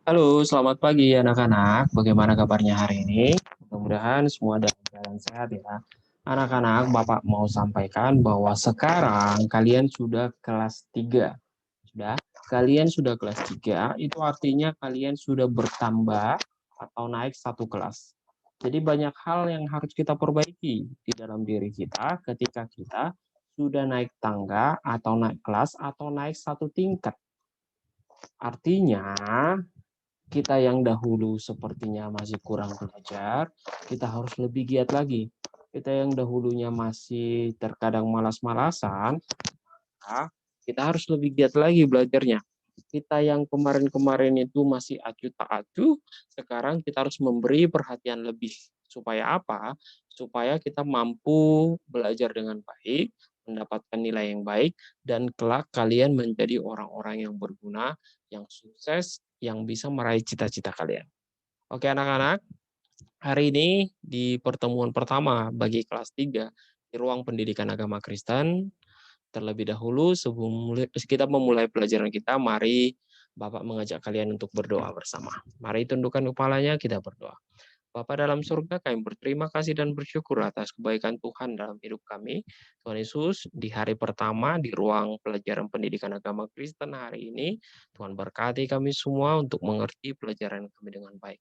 Halo, selamat pagi anak-anak. Bagaimana kabarnya hari ini? Mudah-mudahan semua dalam keadaan sehat ya. Anak-anak, Bapak mau sampaikan bahwa sekarang kalian sudah kelas 3. Sudah? Kalian sudah kelas 3, itu artinya kalian sudah bertambah atau naik satu kelas. Jadi banyak hal yang harus kita perbaiki di dalam diri kita ketika kita sudah naik tangga atau naik kelas atau naik satu tingkat. Artinya kita yang dahulu sepertinya masih kurang belajar, kita harus lebih giat lagi. Kita yang dahulunya masih terkadang malas-malasan, kita harus lebih giat lagi belajarnya. Kita yang kemarin-kemarin itu masih acuh tak acuh, sekarang kita harus memberi perhatian lebih. Supaya apa? Supaya kita mampu belajar dengan baik, mendapatkan nilai yang baik, dan kelak kalian menjadi orang-orang yang berguna, yang sukses, yang bisa meraih cita-cita kalian. Oke anak-anak, hari ini di pertemuan pertama bagi kelas 3 di ruang pendidikan agama Kristen, terlebih dahulu sebelum kita memulai pelajaran kita, mari Bapak mengajak kalian untuk berdoa bersama. Mari tundukkan kepalanya, kita berdoa. Bapa dalam surga, kami berterima kasih dan bersyukur atas kebaikan Tuhan dalam hidup kami. Tuhan Yesus, di hari pertama di ruang pelajaran pendidikan agama Kristen hari ini, Tuhan berkati kami semua untuk mengerti pelajaran kami dengan baik.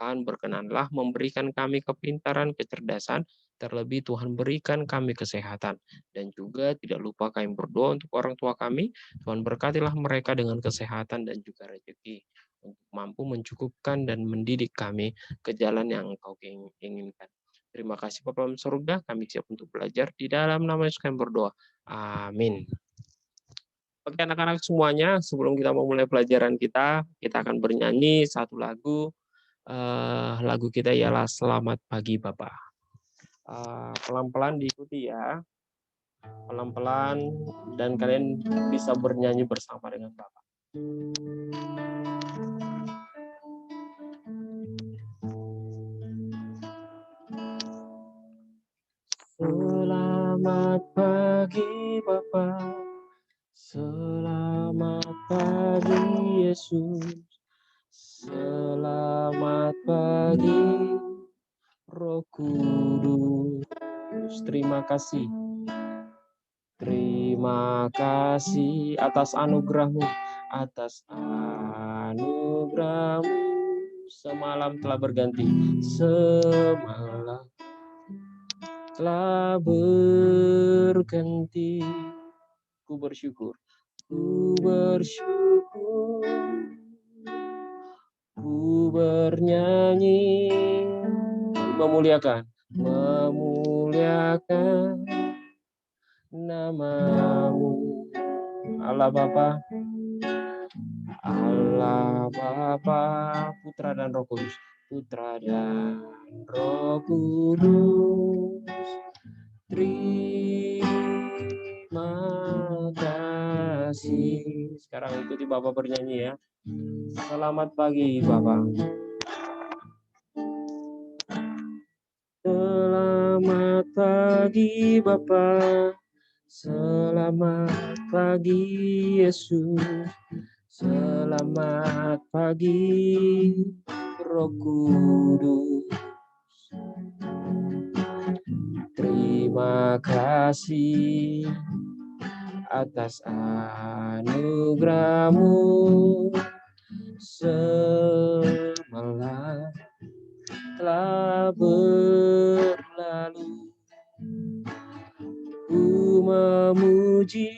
Tuhan berkenanlah memberikan kami kepintaran, kecerdasan, terlebih Tuhan berikan kami kesehatan. Dan juga tidak lupa kami berdoa untuk orang tua kami, Tuhan berkatilah mereka dengan kesehatan dan juga rezeki, untuk mampu mencukupkan dan mendidik kami ke jalan yang Engkau inginkan. Terima kasih Bapa dalam surga, kami siap untuk belajar. Di dalam nama Yesus kami berdoa. Amin. Oke anak-anak semuanya, sebelum kita memulai pelajaran kita akan bernyanyi satu lagu. Lagu kita ialah Selamat Pagi Bapak. Pelan-pelan diikuti ya, pelan-pelan, dan kalian bisa bernyanyi bersama dengan Bapak. Selamat pagi Bapak, selamat pagi Yesus, selamat pagi Roh Kudus. Terima kasih. Terima kasih atas anugerah-Mu, atas anugerah-Mu. Semalam telah berganti, semalam telah berganti. Ku bersyukur, ku bersyukur, ku bernyanyi, memuliakan nama-Mu. Allah Bapa, Allah Bapa, Putra dan Roh Kudus, Putra dan Roh Kudus. Terima kasih. Sekarang ikuti Bapak bernyanyi ya. Selamat pagi Bapak. Selamat pagi Bapak. Selamat pagi Yesus. Selamat pagi Roh Kudus. Terima kasih atas anugerah-Mu. Semalam telah berlalu, ku memuji,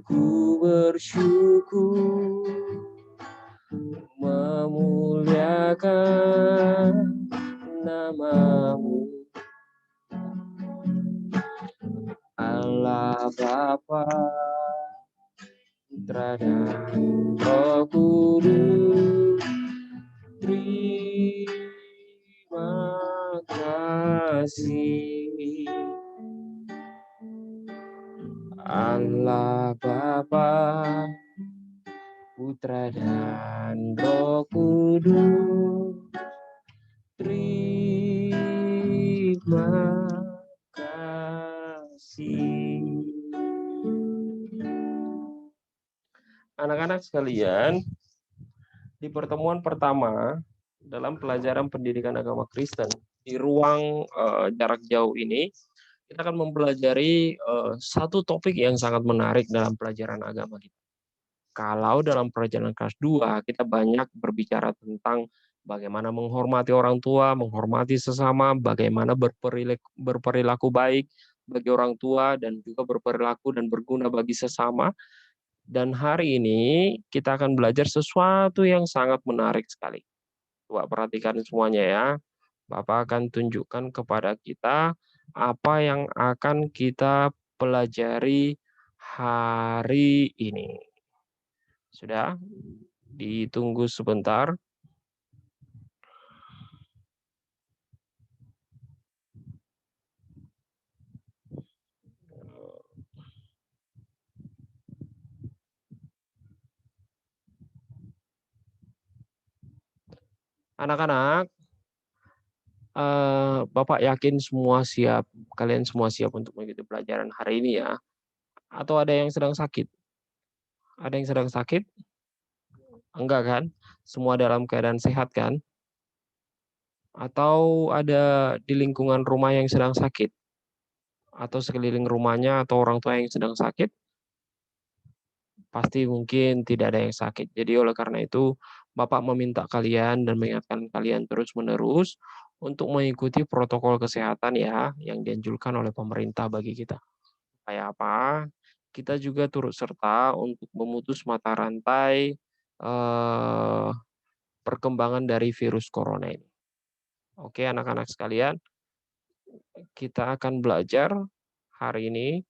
ku bersyukur, memuliakan nama-Mu. Allah Bapa, Putra dan Roh Kudus. Terima kasih. Allah Bapa, Putra dan Roh Kudus. Terima kasih. Anak-anak sekalian, Di pertemuan pertama dalam pelajaran pendidikan agama Kristen di ruang jarak jauh ini, kita akan mempelajari satu topik yang sangat menarik dalam pelajaran agama kita. Kalau dalam pelajaran kelas 2 kita banyak berbicara tentang bagaimana menghormati orang tua, menghormati sesama, bagaimana berperilaku baik bagi orang tua dan juga berperilaku dan berguna bagi sesama. Dan hari ini kita akan belajar sesuatu yang sangat menarik sekali. Coba perhatikan semuanya ya. Bapak akan tunjukkan kepada kita apa yang akan kita pelajari hari ini. Sudah? Ditunggu sebentar. Anak-anak, Bapak yakin semua siap, kalian semua siap untuk mengikuti pelajaran hari ini ya? Atau ada yang sedang sakit? Ada yang sedang sakit? Enggak kan? Semua dalam keadaan sehat kan? Atau ada di lingkungan rumah yang sedang sakit? Atau sekeliling rumahnya atau orang tua yang sedang sakit? Pasti mungkin tidak ada yang sakit. Jadi oleh karena itu, Bapak meminta kalian dan mengingatkan kalian terus-menerus untuk mengikuti protokol kesehatan ya, yang dianjurkan oleh pemerintah bagi kita. Supaya apa? Kita juga turut serta untuk memutus mata rantai perkembangan dari virus corona ini. Oke, anak-anak sekalian, kita akan belajar hari ini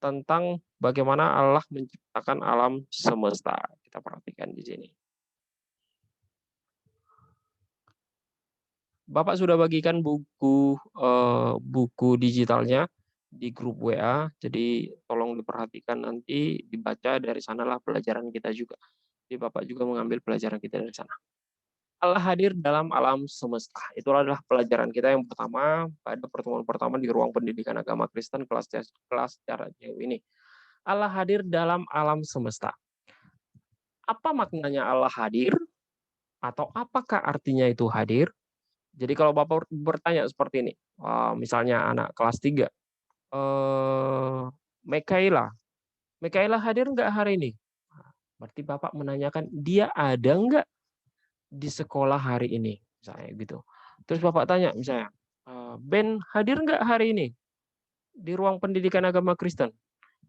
tentang bagaimana Allah menciptakan alam semesta. Kita perhatikan di sini. Bapak sudah bagikan buku digitalnya di grup WA, jadi tolong diperhatikan nanti dibaca dari sanalah pelajaran kita juga. Jadi Bapak juga mengambil pelajaran kita dari sana. Allah hadir dalam alam semesta. Itulah adalah pelajaran kita yang pertama pada pertemuan pertama di ruang pendidikan agama Kristen kelas jarak jauh ini. Allah hadir dalam alam semesta. Apa maknanya Allah hadir? Atau apakah artinya itu hadir? Jadi kalau Bapak bertanya seperti ini, misalnya anak kelas 3, Mekaila, Mekaila hadir nggak hari ini? Berarti Bapak menanyakan, dia ada nggak di sekolah hari ini? Misalnya gitu. Terus Bapak tanya misalnya, Ben hadir nggak hari ini di ruang pendidikan agama Kristen?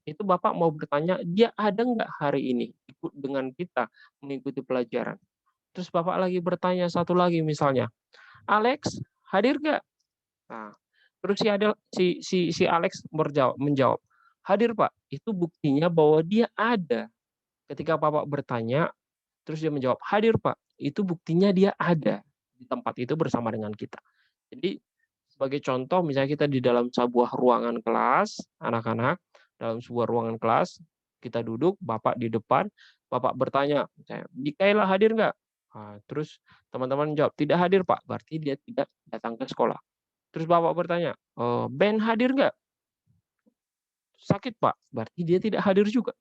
Itu Bapak mau bertanya, dia ada nggak hari ini ikut dengan kita mengikuti pelajaran? Terus Bapak lagi bertanya satu lagi misalnya, Alex hadir nggak? Nah, terus si Alex menjawab, hadir Pak. Itu buktinya bahwa dia ada. Ketika Bapak bertanya, terus dia menjawab, hadir Pak. Itu buktinya dia ada di tempat itu bersama dengan kita. Jadi sebagai contoh, misalnya kita di dalam sebuah ruangan kelas, anak-anak, dalam sebuah ruangan kelas, kita duduk, Bapak di depan, Bapak bertanya, misalnya, Mikaela hadir nggak? Nah, terus teman-teman jawab, tidak hadir Pak, berarti dia tidak datang ke sekolah. Terus Bapak bertanya, Ben hadir nggak? Sakit Pak, berarti dia tidak hadir juga.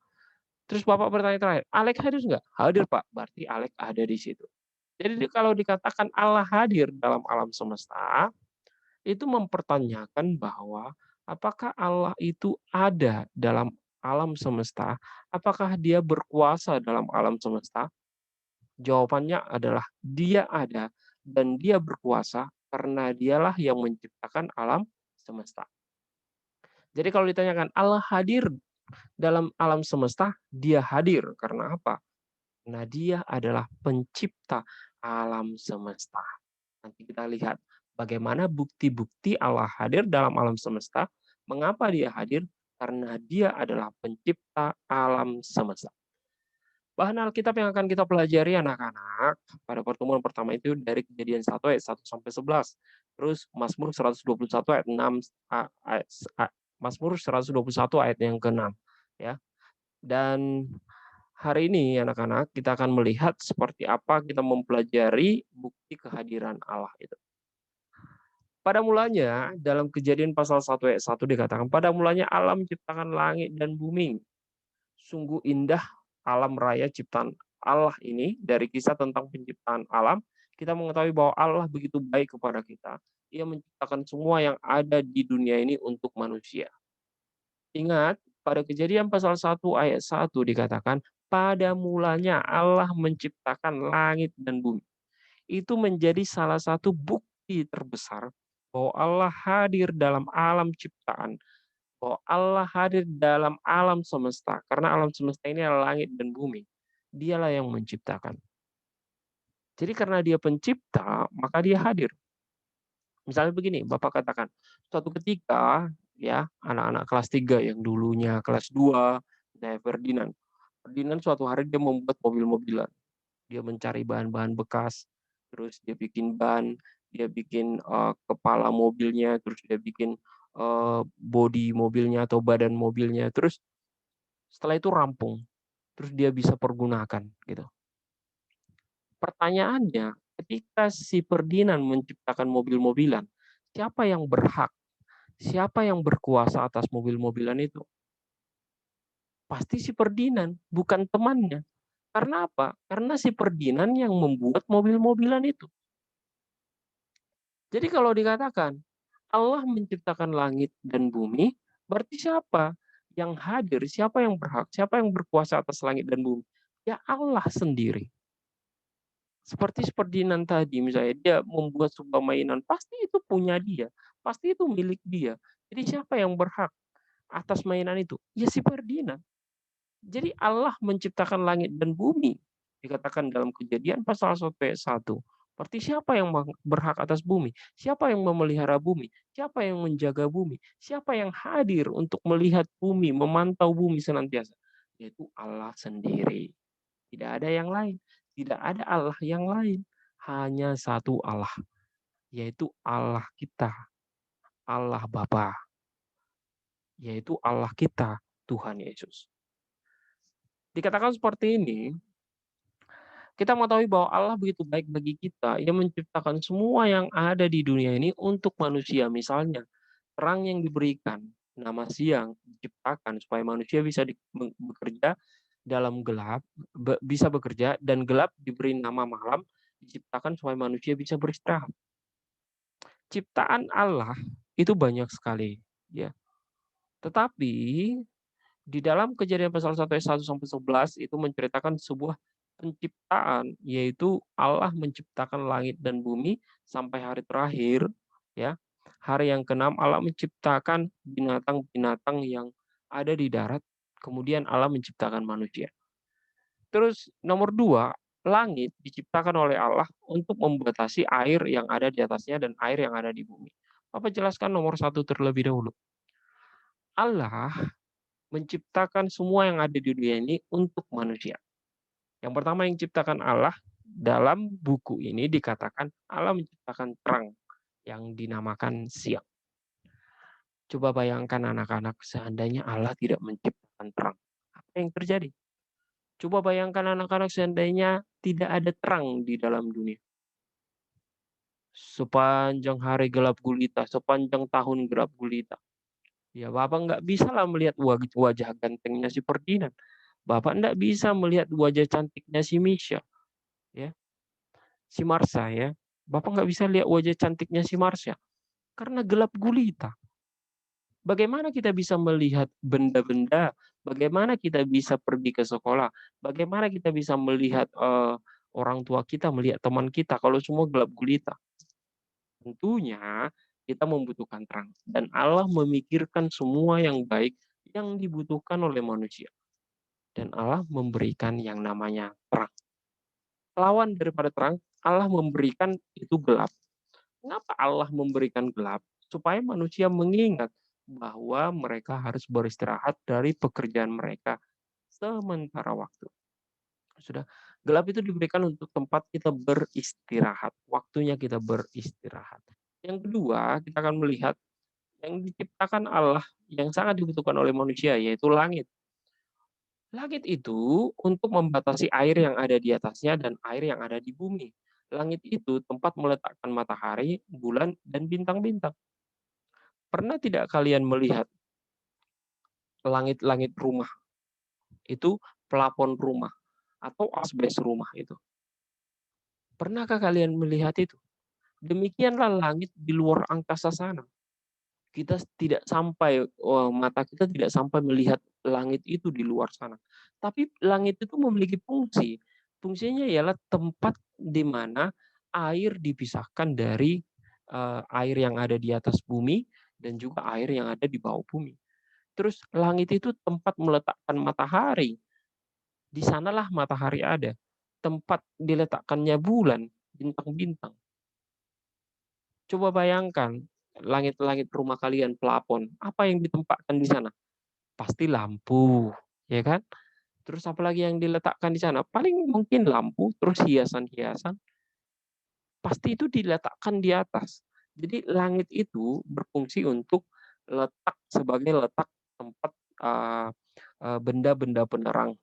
Terus Bapak bertanya terakhir, Alex hadir nggak? Hadir Pak, berarti Alex ada di situ. Jadi kalau dikatakan Allah hadir dalam alam semesta, itu mempertanyakan bahwa apakah Allah itu ada dalam alam semesta? Apakah dia berkuasa dalam alam semesta? Jawabannya adalah dia ada dan dia berkuasa karena dialah yang menciptakan alam semesta. Jadi kalau ditanyakan Allah hadir dalam alam semesta, dia hadir karena apa? Karena dia adalah pencipta alam semesta. Nanti kita lihat bagaimana bukti-bukti Allah hadir dalam alam semesta. Mengapa dia hadir? Karena dia adalah pencipta alam semesta. Bahan Alkitab yang akan kita pelajari anak-anak pada pertemuan pertama itu dari Kejadian 1 ayat 1 sampai 11. Terus Mazmur 121 ayat 6 Mazmur 121 ayat yang ke-6 ya. Dan hari ini anak-anak kita akan melihat seperti apa kita mempelajari bukti kehadiran Allah itu. Pada mulanya dalam Kejadian pasal 1 ayat 1 dikatakan, pada mulanya Allah menciptakan langit dan bumi. Sungguh indah alam raya ciptaan Allah ini, dari kisah tentang penciptaan alam, kita mengetahui bahwa Allah begitu baik kepada kita. Ia menciptakan semua yang ada di dunia ini untuk manusia. Ingat, pada Kejadian pasal 1 ayat 1 dikatakan, pada mulanya Allah menciptakan langit dan bumi. Itu menjadi salah satu bukti terbesar bahwa Allah hadir dalam alam ciptaan, bahwa Allah hadir dalam alam semesta, karena alam semesta ini adalah langit dan bumi. Dialah yang menciptakan. Jadi karena dia pencipta, maka dia hadir. Misalnya begini, Bapak katakan, suatu ketika ya anak-anak kelas 3 yang dulunya kelas 2, misalnya Ferdinand. Ferdinand suatu hari dia membuat mobil-mobilan. Dia mencari bahan-bahan bekas, terus dia bikin ban, dia bikin kepala mobilnya, terus dia bikin bodi mobilnya atau badan mobilnya, terus setelah itu rampung, terus dia bisa pergunakan gitu. Pertanyaannya, ketika si Ferdinand menciptakan mobil-mobilan, siapa yang berhak? Siapa yang berkuasa atas mobil-mobilan itu? Pasti si Ferdinand, bukan temannya. Karena apa? Karena si Ferdinand yang membuat mobil-mobilan itu. Jadi kalau dikatakan Allah menciptakan langit dan bumi, berarti siapa yang hadir, siapa yang berhak, siapa yang berkuasa atas langit dan bumi? Ya Allah sendiri. Seperti Ferdinand tadi, misalnya dia membuat sebuah mainan, pasti itu punya dia, pasti itu milik dia. Jadi siapa yang berhak atas mainan itu? Ya si Ferdinand. Jadi Allah menciptakan langit dan bumi. Dikatakan dalam Kejadian pasal 1 ayat 1. Berarti siapa yang berhak atas bumi? Siapa yang memelihara bumi? Siapa yang menjaga bumi? Siapa yang hadir untuk melihat bumi, memantau bumi senantiasa? Yaitu Allah sendiri. Tidak ada yang lain. Tidak ada Allah yang lain. Hanya satu Allah. Yaitu Allah kita. Allah Bapa. Yaitu Allah kita, Tuhan Yesus. Dikatakan seperti ini, kita mengetahui bahwa Allah begitu baik bagi kita. Ia menciptakan semua yang ada di dunia ini untuk manusia. Misalnya, terang yang diberikan, nama siang diciptakan supaya manusia bisa bekerja dalam gelap, bisa bekerja, dan gelap diberi nama malam, diciptakan supaya manusia bisa beristirahat. Ciptaan Allah itu banyak sekali, ya. Tetapi di dalam Kejadian pasal 1 ayat 1 sampai 11 itu menceritakan sebuah penciptaan, yaitu Allah menciptakan langit dan bumi sampai hari terakhir, ya. Hari yang keenam Allah menciptakan binatang-binatang yang ada di darat, kemudian Allah menciptakan manusia. Terus nomor 2, langit diciptakan oleh Allah untuk membatasi air yang ada di atasnya dan air yang ada di bumi. Bapak jelaskan nomor 1 terlebih dahulu. Allah menciptakan semua yang ada di dunia ini untuk manusia. Yang pertama yang ciptakan Allah, dalam buku ini dikatakan Allah menciptakan terang yang dinamakan siang. Coba bayangkan anak-anak, seandainya Allah tidak menciptakan terang. Apa yang terjadi? Coba bayangkan anak-anak, seandainya tidak ada terang di dalam dunia. Sepanjang hari gelap gulita, sepanjang tahun gelap gulita. Ya Bapak nggak bisa lah melihat wajah gantengnya si Ferdinand. Bapak nggak bisa melihat wajah cantiknya si Misha, ya, si Marsha, ya. Bapak nggak bisa lihat wajah cantiknya si Marsha karena gelap gulita. Bagaimana kita bisa melihat benda-benda? Bagaimana kita bisa pergi ke sekolah? Bagaimana kita bisa melihat orang tua kita, melihat teman kita kalau semua gelap gulita? Tentunya kita membutuhkan terang dan Allah memikirkan semua yang baik yang dibutuhkan oleh manusia. Dan Allah memberikan yang namanya terang. Lawan daripada terang, Allah memberikan itu gelap. Kenapa Allah memberikan gelap? Supaya manusia mengingat bahwa mereka harus beristirahat dari pekerjaan mereka sementara waktu. Sudah, gelap itu diberikan untuk tempat kita beristirahat, waktunya kita beristirahat. Yang kedua, kita akan melihat yang diciptakan Allah yang sangat dibutuhkan oleh manusia, yaitu langit. Langit itu untuk membatasi air yang ada di atasnya dan air yang ada di bumi. Langit itu tempat meletakkan matahari, bulan, dan bintang-bintang. Pernah tidak kalian melihat langit-langit rumah? Itu plafon rumah. atau asbes rumah itu. Pernahkah kalian melihat itu? Demikianlah langit di luar angkasa sana. Kita tidak sampai, mata kita tidak sampai melihat langit itu di luar sana. Tapi langit itu memiliki fungsi. Fungsinya ialah tempat di mana air dipisahkan dari air yang ada di atas bumi dan juga air yang ada di bawah bumi. Terus langit itu tempat meletakkan matahari. Di sanalah matahari ada. Tempat diletakkannya bulan, bintang-bintang. Coba bayangkan langit-langit rumah kalian, plafon, apa yang ditempatkan di sana? Pasti lampu, ya kan? Terus apalagi yang diletakkan di sana? Paling mungkin lampu, terus hiasan-hiasan. Pasti itu diletakkan di atas. Jadi langit itu berfungsi untuk letak sebagai letak tempat uh, benda-benda penerang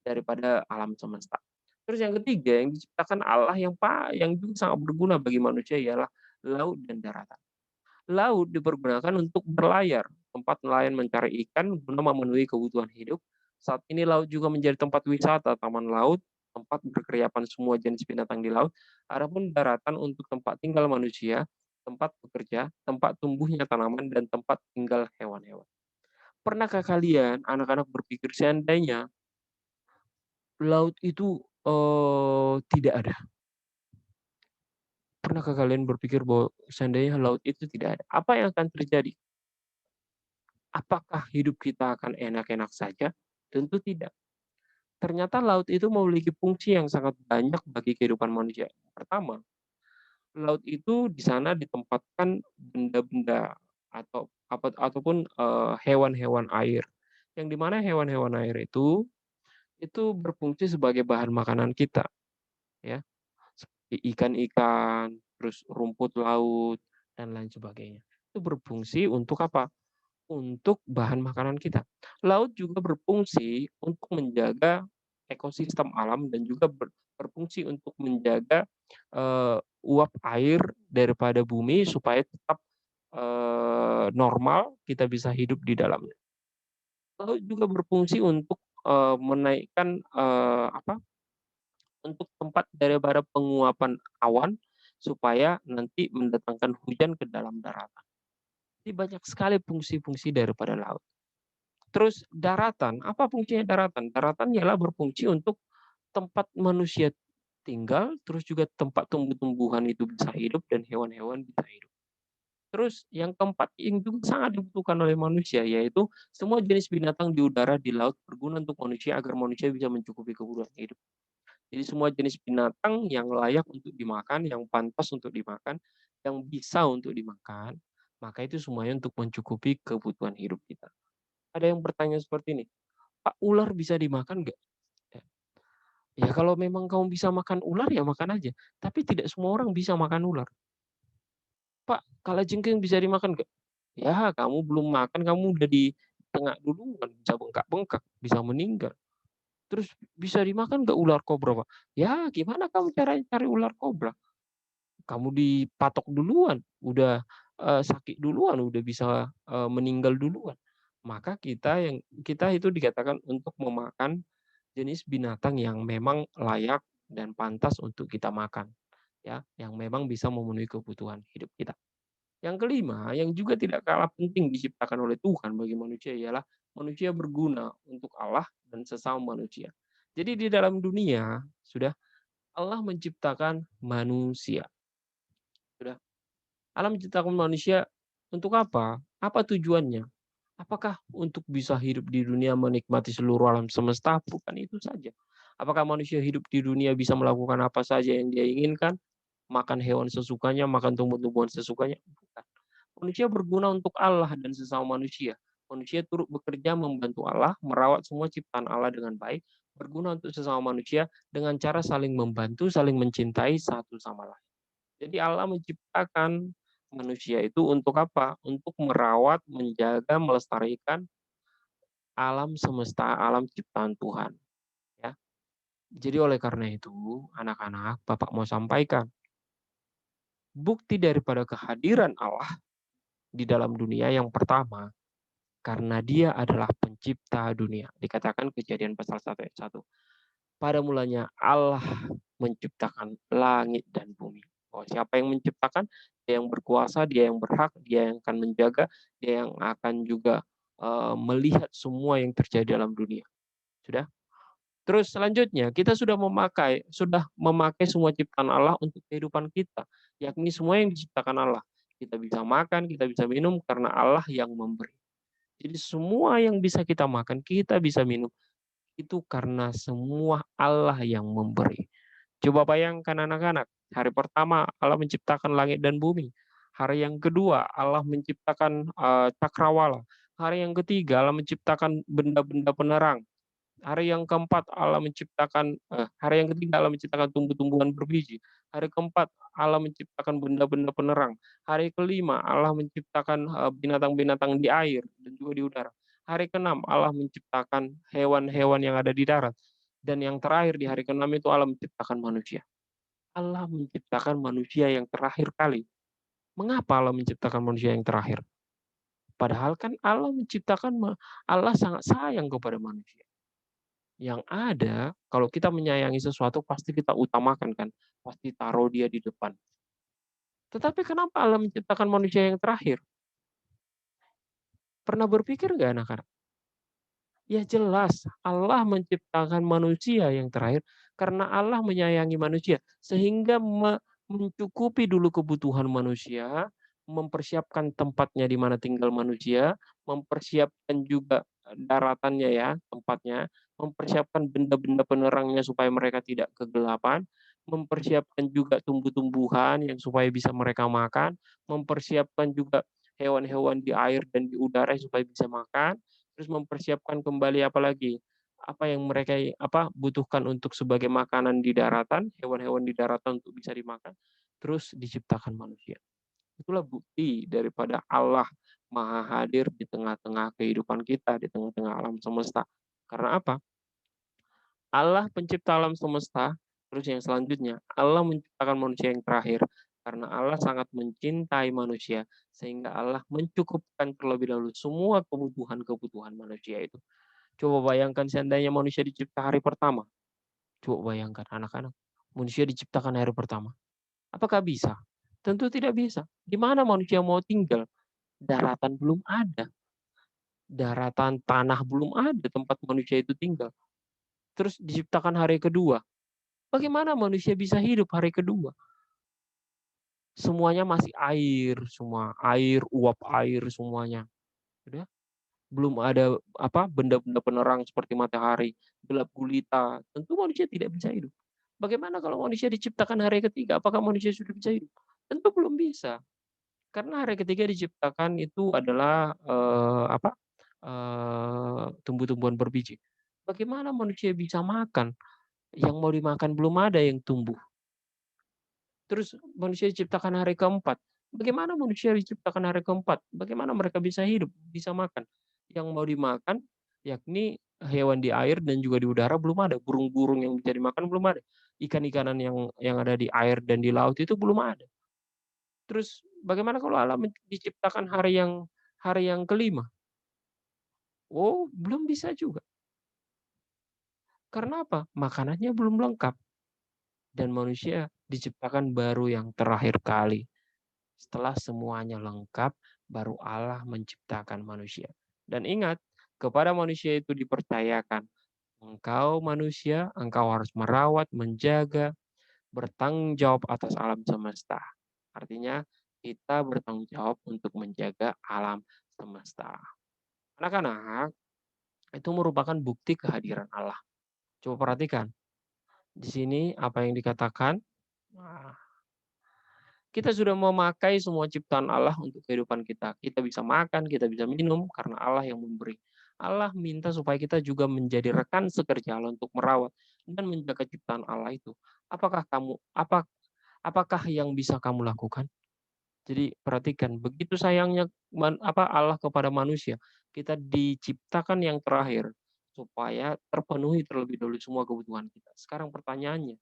daripada alam semesta. Terus yang ketiga yang diciptakan Allah yang juga sangat berguna bagi manusia ialah laut dan daratan. Laut dipergunakan untuk berlayar, tempat nelayan mencari ikan guna memenuhi kebutuhan hidup. Saat ini laut juga menjadi tempat wisata, taman laut, tempat berkeriapan semua jenis binatang di laut. Adapun daratan untuk tempat tinggal manusia, tempat bekerja, tempat tumbuhnya tanaman, dan tempat tinggal hewan-hewan. Pernahkah kalian, anak-anak, berpikir seandainya laut itu tidak ada? Pernahkah kalian berpikir bahwa seandainya laut itu tidak ada, apa yang akan terjadi? Apakah hidup kita akan enak-enak saja? Tentu tidak. Ternyata laut itu memiliki fungsi yang sangat banyak bagi kehidupan manusia. Pertama, laut itu di sana ditempatkan benda-benda ataupun hewan-hewan air. Yang dimana hewan-hewan air itu berfungsi sebagai bahan makanan kita, ya. Seperti ikan-ikan, terus rumput laut dan lain sebagainya. Itu berfungsi untuk apa? Untuk bahan makanan kita. Laut juga berfungsi untuk menjaga ekosistem alam dan juga berfungsi untuk menjaga uap air daripada bumi supaya tetap normal, kita bisa hidup di dalamnya. Laut juga berfungsi untuk menaikkan untuk tempat daripada penguapan awan supaya nanti mendatangkan hujan ke dalam daratan. Jadi banyak sekali fungsi-fungsi daripada laut. Terus daratan, apa fungsinya daratan? Daratan ialah berfungsi untuk tempat manusia tinggal, terus juga tempat tumbuh-tumbuhan itu bisa hidup dan hewan-hewan bisa hidup. Terus yang keempat yang juga sangat dibutuhkan oleh manusia yaitu semua jenis binatang di udara, di laut berguna untuk manusia agar manusia bisa mencukupi kebutuhan hidup. Jadi semua jenis binatang yang layak untuk dimakan, yang pantas untuk dimakan, yang bisa untuk dimakan, maka itu semuanya untuk mencukupi kebutuhan hidup kita. Ada yang bertanya seperti ini, Pak, ular bisa dimakan nggak? Ya kalau memang kamu bisa makan ular ya makan aja. Tapi tidak semua orang bisa makan ular. Pak, kalajengking bisa dimakan nggak? Ya kamu belum makan, kamu udah di tengah duluan, bisa bengkak-bengkak, bisa meninggal. Terus bisa dimakan nggak ular kobra, Pak? Ya gimana kamu cara cari ular kobra? Kamu dipatok duluan, udah sakit duluan, udah bisa meninggal duluan. Maka kita itu dikatakan untuk memakan jenis binatang yang memang layak dan pantas untuk kita makan, ya, yang memang bisa memenuhi kebutuhan hidup kita. Yang kelima, yang juga tidak kalah penting diciptakan oleh Tuhan bagi manusia ialah manusia berguna untuk Allah dan sesama manusia. Jadi di dalam dunia sudah Allah menciptakan manusia. Sudah Allah menciptakan manusia untuk apa? Apa tujuannya? Apakah untuk bisa hidup di dunia menikmati seluruh alam semesta? Bukan itu saja. Apakah manusia hidup di dunia bisa melakukan apa saja yang dia inginkan? Makan hewan sesukanya, makan tumbuh-tumbuhan sesukanya? Bukan. Manusia berguna untuk Allah dan sesama manusia. Manusia turut bekerja membantu Allah, merawat semua ciptaan Allah dengan baik, berguna untuk sesama manusia dengan cara saling membantu, saling mencintai satu sama lain. Jadi Allah menciptakan manusia itu untuk apa? Untuk merawat, menjaga, melestarikan alam semesta, alam ciptaan Tuhan. Ya. Jadi oleh karena itu, anak-anak, Bapak mau sampaikan, bukti daripada kehadiran Allah di dalam dunia yang pertama, karena dia adalah pencipta dunia. Dikatakan Kejadian pasal 1 ayat 1. Pada mulanya Allah menciptakan langit dan bumi. Oh, siapa yang menciptakan? Dia yang berkuasa, dia yang berhak, dia yang akan menjaga, dia yang akan juga melihat semua yang terjadi dalam dunia. Sudah? Terus selanjutnya kita sudah memakai semua ciptaan Allah untuk kehidupan kita, yakni semua yang diciptakan Allah. Kita bisa makan, kita bisa minum karena Allah yang memberi. Jadi semua yang bisa kita makan, kita bisa minum, itu karena semua Allah yang memberi. Coba bayangkan anak-anak, hari pertama Allah menciptakan langit dan bumi. Hari yang kedua Allah menciptakan cakrawala. Hari yang ketiga Allah menciptakan benda-benda penerang. Hari yang ketiga Allah menciptakan tumbuh-tumbuhan berbiji. Hari keempat Allah menciptakan benda-benda penerang. Hari kelima Allah menciptakan binatang-binatang di air dan juga di udara. Hari keenam Allah menciptakan hewan-hewan yang ada di darat. Dan yang terakhir di hari keenam itu Allah menciptakan manusia. Allah menciptakan manusia yang terakhir kali. Mengapa Allah menciptakan manusia yang terakhir? Padahal kan Allah sangat sayang kepada manusia. Yang ada, kalau kita menyayangi sesuatu pasti kita utamakan kan, pasti taruh dia di depan. Tetapi kenapa Allah menciptakan manusia yang terakhir? Pernah berpikir nggak anak-anak? Ya jelas, Allah menciptakan manusia yang terakhir karena Allah menyayangi manusia, sehingga mencukupi dulu kebutuhan manusia, mempersiapkan tempatnya di mana tinggal manusia, mempersiapkan juga daratannya ya, tempatnya, mempersiapkan benda-benda penerangnya supaya mereka tidak kegelapan, mempersiapkan juga tumbuh-tumbuhan yang supaya bisa mereka makan, mempersiapkan juga hewan-hewan di air dan di udara supaya bisa makan, terus mempersiapkan kembali apalagi, apa yang mereka butuhkan untuk sebagai makanan di daratan, hewan-hewan di daratan untuk bisa dimakan, terus diciptakan manusia. Itulah bukti daripada Allah Maha Hadir di tengah-tengah kehidupan kita, di tengah-tengah alam semesta. Karena apa? Allah pencipta alam semesta, terus yang selanjutnya, Allah menciptakan manusia yang terakhir, karena Allah sangat mencintai manusia, sehingga Allah mencukupkan terlebih dahulu semua kebutuhan-kebutuhan manusia itu. Coba bayangkan seandainya manusia dicipta hari pertama. Coba bayangkan anak-anak, manusia diciptakan hari pertama. Apakah bisa? Tentu tidak bisa. Di mana manusia mau tinggal? Daratan belum ada. Daratan tanah belum ada tempat manusia itu tinggal. Terus diciptakan hari kedua. Bagaimana manusia bisa hidup hari kedua? Semuanya masih air, semua air, uap air semuanya. Udah, belum ada benda-benda penerang seperti matahari, gelap gulita. Tentu manusia tidak bisa hidup. Bagaimana kalau manusia diciptakan hari ketiga? Apakah manusia sudah bisa hidup? Tentu belum bisa. Karena hari ketiga diciptakan itu adalah tumbuh-tumbuhan berbiji. Bagaimana manusia bisa makan? Yang mau dimakan belum ada yang tumbuh. Terus manusia diciptakan hari keempat. Bagaimana manusia diciptakan hari keempat? Bagaimana mereka bisa hidup, bisa makan? Yang mau dimakan, yakni hewan di air dan juga di udara belum ada. Burung-burung yang bisa dimakan belum ada. Ikan-ikanan yang ada di air dan di laut itu belum ada. Terus bagaimana kalau alam diciptakan hari yang kelima? Oh, belum bisa juga. Karena apa? Makanannya belum lengkap. Dan manusia diciptakan baru yang terakhir kali. Setelah semuanya lengkap, baru Allah menciptakan manusia. Dan ingat, kepada manusia itu dipercayakan, engkau manusia, engkau harus merawat, menjaga, bertanggung jawab atas alam semesta. Artinya, kita bertanggung jawab untuk menjaga alam semesta. Anak-anak, itu merupakan bukti kehadiran Allah. Coba perhatikan, di sini apa yang dikatakan? Nah, kita sudah memakai semua ciptaan Allah untuk kehidupan kita. Kita bisa makan, kita bisa minum karena Allah yang memberi. Allah minta supaya kita juga menjadi rekan sekerja Allah untuk merawat dan menjaga ciptaan Allah itu. Apakah kamu apa apakah yang bisa kamu lakukan? Jadi perhatikan, begitu sayangnya Allah kepada manusia. Kita diciptakan yang terakhir supaya terpenuhi terlebih dahulu semua kebutuhan kita. Sekarang pertanyaannya,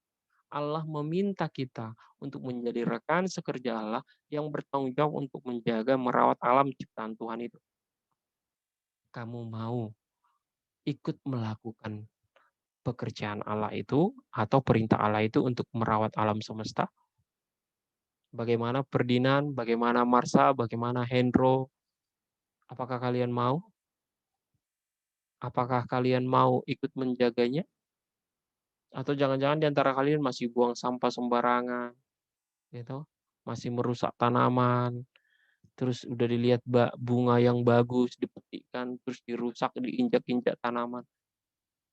Allah meminta kita untuk menjadi rekan sekerja Allah yang bertanggung jawab untuk menjaga, merawat alam ciptaan Tuhan itu. Kamu mau ikut melakukan pekerjaan Allah itu atau perintah Allah itu untuk merawat alam semesta? Bagaimana Ferdinand, bagaimana Marsha, bagaimana Hendro? Apakah kalian mau? Apakah kalian mau ikut menjaganya? Atau jangan-jangan di antara kalian masih buang sampah sembarangan, gitu? Masih merusak tanaman, terus udah dilihat bunga yang bagus dipetikkan, terus dirusak, diinjak-injak tanaman.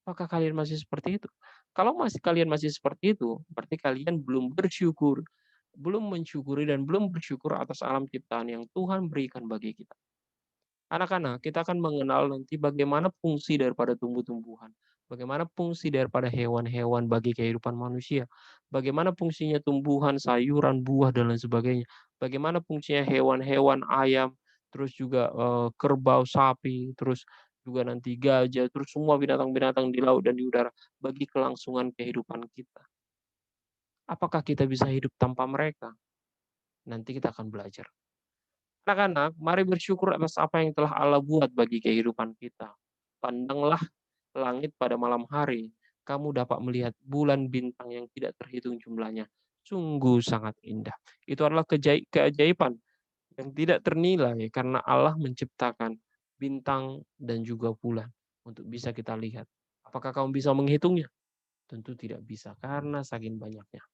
Apakah kalian masih seperti itu? Kalau kalian masih seperti itu, berarti kalian belum bersyukur, belum mensyukuri dan belum bersyukur atas alam ciptaan yang Tuhan berikan bagi kita. Anak-anak, kita akan mengenal nanti bagaimana fungsi daripada tumbuh-tumbuhan, bagaimana fungsi daripada hewan-hewan bagi kehidupan manusia, bagaimana fungsinya tumbuhan, sayuran, buah, dan lain sebagainya, bagaimana fungsinya hewan-hewan, ayam, terus juga kerbau, sapi, terus juga nanti gajah, terus semua binatang-binatang di laut dan di udara bagi kelangsungan kehidupan kita. Apakah kita bisa hidup tanpa mereka? Nanti kita akan belajar. Anak-anak, mari bersyukur atas apa yang telah Allah buat bagi kehidupan kita. Pandanglah langit pada malam hari, kamu dapat melihat bulan bintang yang tidak terhitung jumlahnya. Sungguh sangat indah. Itu adalah keajaiban yang tidak ternilai karena Allah menciptakan bintang dan juga bulan untuk bisa kita lihat. Apakah kamu bisa menghitungnya? Tentu tidak bisa karena saking banyaknya.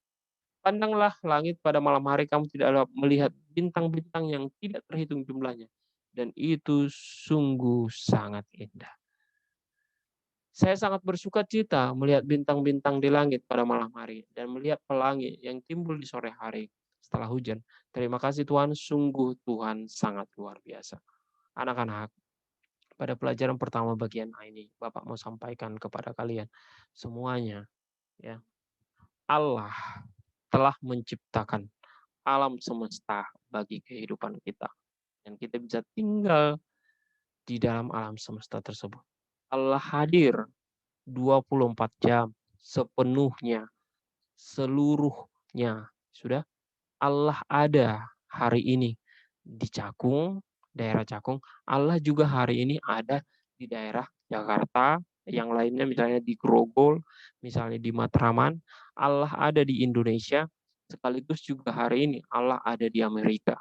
Pandanglah langit pada malam hari, kamu tidak dapat melihat bintang-bintang yang tidak terhitung jumlahnya. Dan itu sungguh sangat indah. Saya sangat bersuka cita melihat bintang-bintang di langit pada malam hari dan melihat pelangi yang timbul di sore hari setelah hujan. Terima kasih Tuhan, sungguh Tuhan sangat luar biasa. Anak-anak, pada pelajaran pertama bagian A ini, Bapak mau sampaikan kepada kalian semuanya, ya. Allah telah menciptakan alam semesta bagi kehidupan kita. Dan kita bisa tinggal di dalam alam semesta tersebut. Allah hadir 24 jam sepenuhnya, seluruhnya. Sudah, Allah ada hari ini di Cakung, daerah Cakung. Allah juga hari ini ada di daerah Jakarta, yang lainnya misalnya di Grogol, misalnya di Matraman. Allah ada di Indonesia, sekaligus juga hari ini Allah ada di Amerika.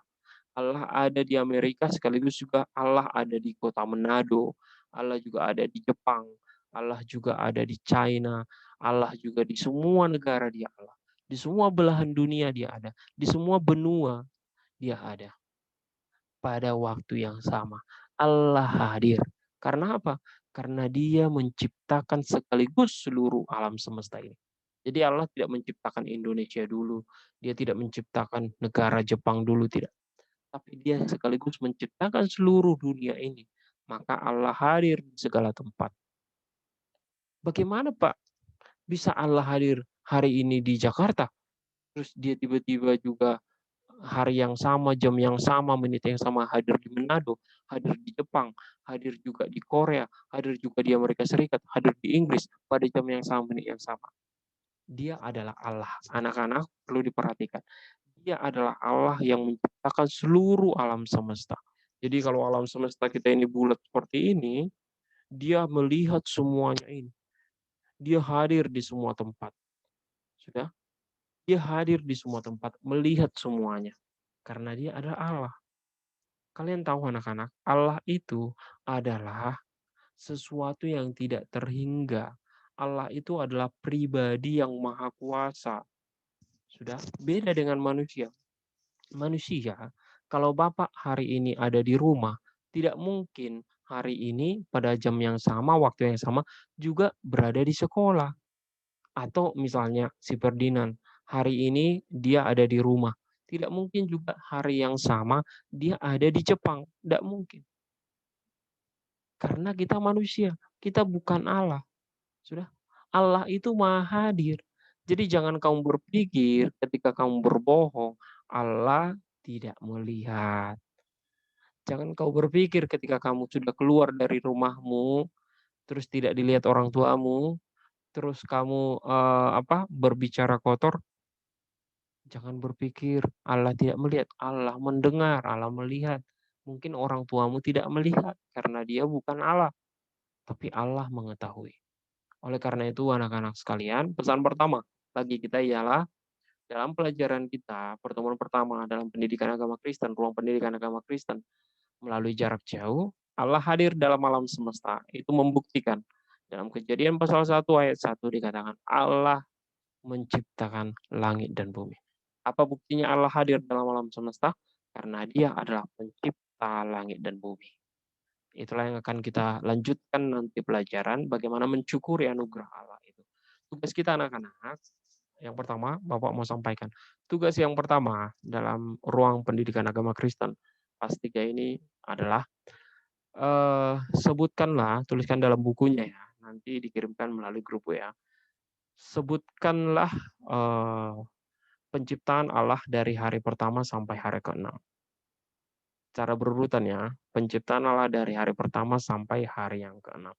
Allah ada di Amerika, sekaligus juga Allah ada di kota Manado. Allah juga ada di Jepang. Allah juga ada di China. Allah juga di semua negara dia Allah. Di semua belahan dunia dia ada. Di semua benua dia ada. Pada waktu yang sama, Allah hadir. Karena apa? Karena dia menciptakan sekaligus seluruh alam semesta ini. Jadi Allah tidak menciptakan Indonesia dulu. Dia tidak menciptakan negara Jepang dulu, tidak. Tapi dia sekaligus menciptakan seluruh dunia ini. Maka Allah hadir di segala tempat. Bagaimana Pak bisa Allah hadir hari ini di Jakarta? Terus dia tiba-tiba juga hari yang sama, jam yang sama, menit yang sama hadir di Manado, hadir di Jepang, hadir juga di Korea, hadir juga di Amerika Serikat, hadir di Inggris pada jam yang sama, menit yang sama. Dia adalah Allah. Anak-anak perlu diperhatikan. Dia adalah Allah yang menciptakan seluruh alam semesta. Jadi kalau alam semesta kita ini bulat seperti ini, dia melihat semuanya ini. Dia hadir di semua tempat. Sudah? Dia hadir di semua tempat, melihat semuanya. Karena dia adalah Allah. Kalian tahu anak-anak, Allah itu adalah sesuatu yang tidak terhingga. Allah itu adalah pribadi yang maha kuasa. Sudah beda dengan manusia. Manusia, kalau Bapak hari ini ada di rumah, tidak mungkin hari ini pada jam yang sama, waktu yang sama juga berada di sekolah. Atau misalnya si Ferdinand, hari ini dia ada di rumah. Tidak mungkin juga hari yang sama dia ada di Jepang. Tidak mungkin. Karena kita manusia, kita bukan Allah. Sudah, Allah itu maha hadir. Jadi jangan kamu berpikir ketika kamu berbohong, Allah tidak melihat. Jangan kau berpikir ketika kamu sudah keluar dari rumahmu, terus tidak dilihat orang tuamu, terus kamu berbicara kotor. Jangan berpikir Allah tidak melihat, Allah mendengar, Allah melihat. Mungkin orang tuamu tidak melihat karena dia bukan Allah, tapi Allah mengetahui. Oleh karena itu anak-anak sekalian, pesan pertama bagi kita ialah dalam pelajaran kita, pertemuan pertama dalam pendidikan agama Kristen, ruang pendidikan agama Kristen melalui jarak jauh, Allah hadir dalam alam semesta. Itu membuktikan dalam Kejadian pasal 1 ayat 1 dikatakan Allah menciptakan langit dan bumi. Apa buktinya Allah hadir dalam alam semesta? Karena Dia adalah pencipta langit dan bumi. Itulah yang akan kita lanjutkan nanti pelajaran bagaimana mencukuri anugerah Allah itu. Tugas kita anak-anak, yang pertama Bapak mau sampaikan. Tugas yang pertama dalam ruang pendidikan agama Kristen kelas 3 ini adalah sebutkanlah, tuliskan dalam bukunya ya, nanti dikirimkan melalui grup WA. Sebutkanlah penciptaan Allah dari hari pertama sampai hari ke-6. Cara berurutan ya, penciptaan Allah dari hari pertama sampai hari yang ke-6.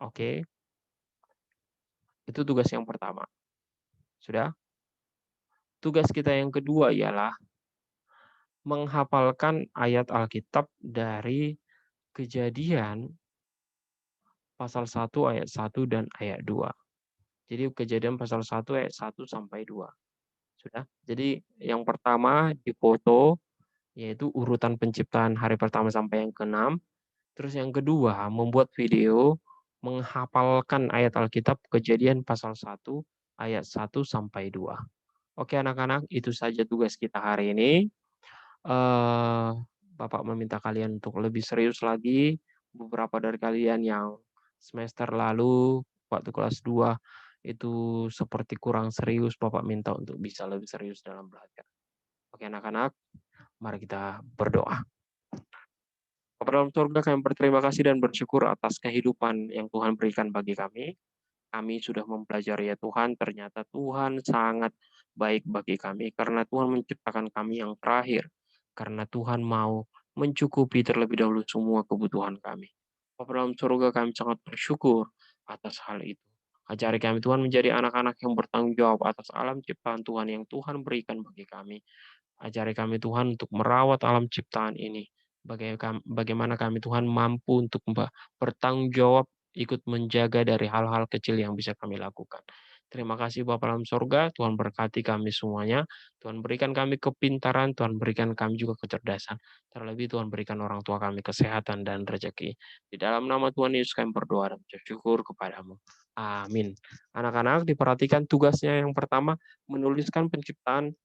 Oke, itu tugas yang pertama. Sudah? Tugas kita yang kedua ialah menghafalkan ayat Alkitab dari Kejadian pasal 1 ayat 1 dan ayat 2. Jadi Kejadian pasal 1 ayat 1 sampai 2. Sudah? Jadi yang pertama dipoto, yaitu urutan penciptaan hari pertama sampai yang ke-6. Terus yang kedua, membuat video menghafalkan ayat Alkitab Kejadian pasal 1 ayat 1 sampai 2. Oke anak-anak, itu saja tugas kita hari ini. Bapak meminta kalian untuk lebih serius lagi. Beberapa dari kalian yang semester lalu waktu kelas 2 itu seperti kurang serius, Bapak minta untuk bisa lebih serius dalam belajar. Oke anak-anak, mari kita berdoa. Bapa dalam surga, kami berterima kasih dan bersyukur atas kehidupan yang Tuhan berikan bagi kami. Kami sudah mempelajari ya Tuhan, ternyata Tuhan sangat baik bagi kami karena Tuhan menciptakan kami yang terakhir. Karena Tuhan mau mencukupi terlebih dahulu semua kebutuhan kami. Bapa dalam surga, kami sangat bersyukur atas hal itu. Ajari kami Tuhan menjadi anak-anak yang bertanggung jawab atas alam ciptaan Tuhan yang Tuhan berikan bagi kami. Ajari kami Tuhan untuk merawat alam ciptaan ini. Bagaimana kami Tuhan mampu untuk bertanggung jawab ikut menjaga dari hal-hal kecil yang bisa kami lakukan. Terima kasih Bapa dalam sorga, Tuhan berkati kami semuanya. Tuhan berikan kami kepintaran, Tuhan berikan kami juga kecerdasan. Terlebih Tuhan berikan orang tua kami kesehatan dan rezeki. Di dalam nama Tuhan Yesus kami berdoa dan bersyukur kepadamu. Amin. Anak-anak diperhatikan tugasnya yang pertama, menuliskan penciptaan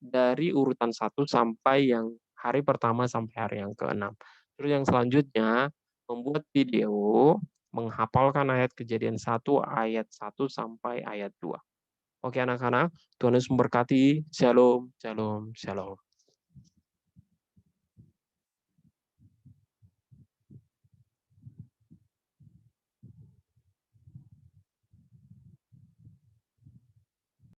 dari urutan 1 sampai yang hari pertama sampai hari yang ke-6. Terus yang selanjutnya, membuat video menghafalkan ayat Kejadian 1 ayat 1 sampai ayat 2. Oke anak-anak, Tuhan Yesus memberkati. Shalom, shalom, shalom.